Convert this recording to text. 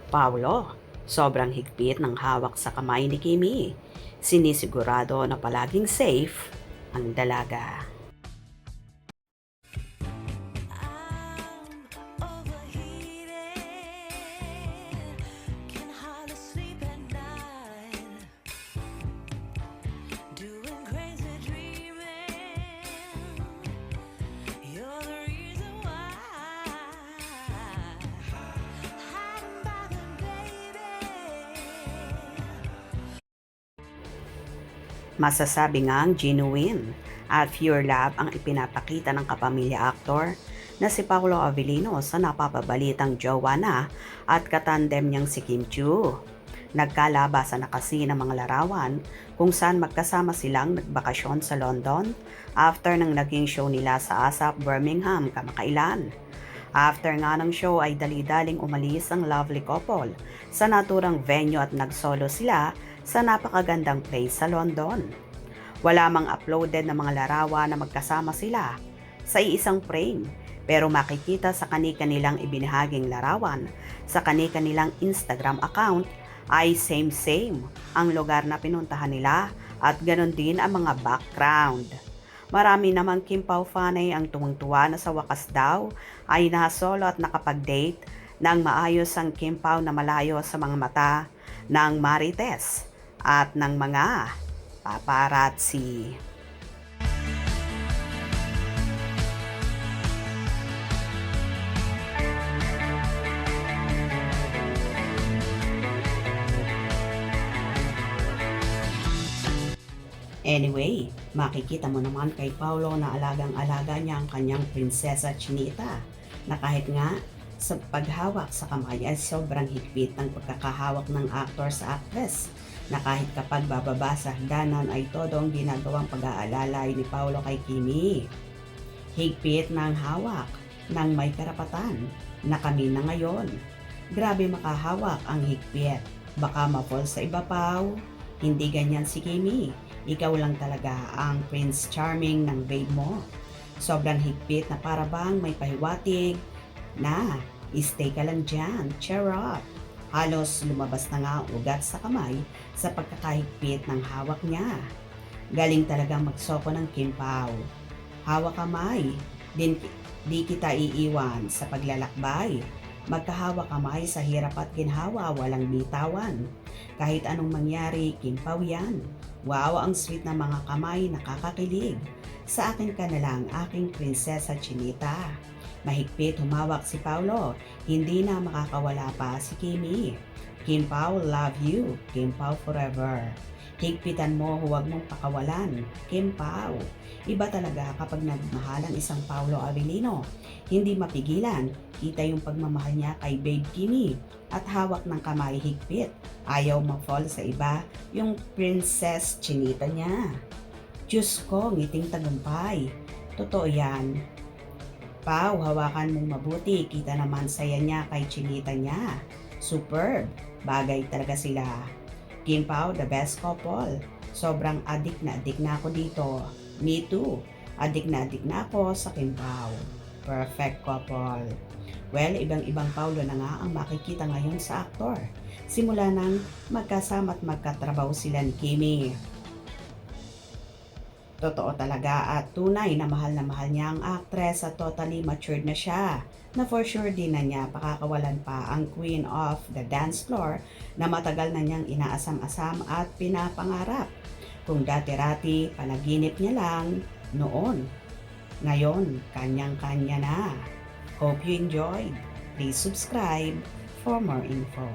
Paulo, sobrang higpit ng hawak sa kamay ni Kimi. Sinisigurado na palaging safe ang dalaga. I'm overheated, can hardly sleep at night, doing crazy dreaming. You're the reason why, hiding by the baby. Masasabi ngang genuine at pure love ang ipinapakita ng kapamilya aktor na si Paolo Avellino sa napapabalitang jowa na at katandem niyang si Kim Chiu. Nagkalabasan na kasi ng mga larawan kung saan magkasama silang nagbakasyon sa London after ng naging show nila sa ASAP Birmingham kamakailan. After nga ng show ay dali-daling umalis ang lovely couple sa naturang venue at nagsolo sila sa napakagandang place sa London. Wala mang uploaded na mga larawan na magkasama sila sa iisang frame, pero makikita sa kani-kanilang ibinahaging larawan sa kani-kanilang Instagram account ay same-same ang lugar na pinuntahan nila at ganon din ang mga background. Marami namang Kim Pao fanay ang tuwang-tuwa na sa wakas daw ay nasolo at nakapag-date ng maayos ang Kim Pao na malayo sa mga mata ng Marites at ng mga paparazzi. Anyway, makikita mo naman kay Paulo na alagang-alaga niya ang kanyang prinsesa Chinita na kahit nga sa paghawak sa kamay ay sobrang higpit ng pagkakahawak ng aktor sa actress na kahit kapag bababa sa hagdanan ay todo ang ginagawang pag-aalalay ni Paulo kay Kimi. Higpit ng hawak ng may karapatan na kami na ngayon. Grabe makahawak ang higpit. Baka ma-fall sa iba, Pao. Hindi ganyan si Kimi. Ikaw lang talaga ang Prince Charming ng babe mo. Sobrang higpit na para bang may pahiwatig na stay ka lang dyan, cheer up. Halos lumabas na nga ang ugat sa kamay sa pagkakahigpit ng hawak niya. Galing talaga magsoko ng Kim Pao. Hawak kamay, di kita iiwan sa paglalakbay. Magkahawak kamay sa hirap at ginhawa, walang bitawan. Kahit anong mangyari, Kim Pao yan. Wow, ang sweet na mga kamay, nakakakilig. Sa akin ka na lang, aking prinsesa Chinita. Mahigpit humawak si Paulo, hindi na makakawala pa si Kimi. Kim Pao, love you. Kim Pao forever. Higpitan mo, huwag mong pakawalan. Kim Pao. Iba talaga kapag nagmahal ang isang Paolo Avellino. Hindi mapigilan. Kita yung pagmamahal niya kay Babe Kimi. At hawak ng kamay higpit. Ayaw ma-fall sa iba yung Princess Chinita niya. Diyos ko, ngiting tagumpay. Totoo yan. Pao, hawakan mong mabuti. Kita naman saya niya kay Chinita niya. Superb. Bagay talaga sila. Kim Pao, the best couple. Sobrang adik na ako dito. Me too. Adik na ako sa Kim Pao. Perfect couple. Well, ibang-ibang Paulo na nga ang makikita ngayon sa aktor. Simula nang magkasama at magkatrabaho sila ni Kimi. Totoo talaga at tunay na mahal niya ang actress at totally matured na siya. Na for sure din na niya pakakawalan pa ang queen of the dance floor na matagal na niyang inaasam-asam at pinapangarap. Kung dati-rati panaginip niya lang noon, ngayon kanyang-kanya na. Hope you enjoyed. Please subscribe for more info.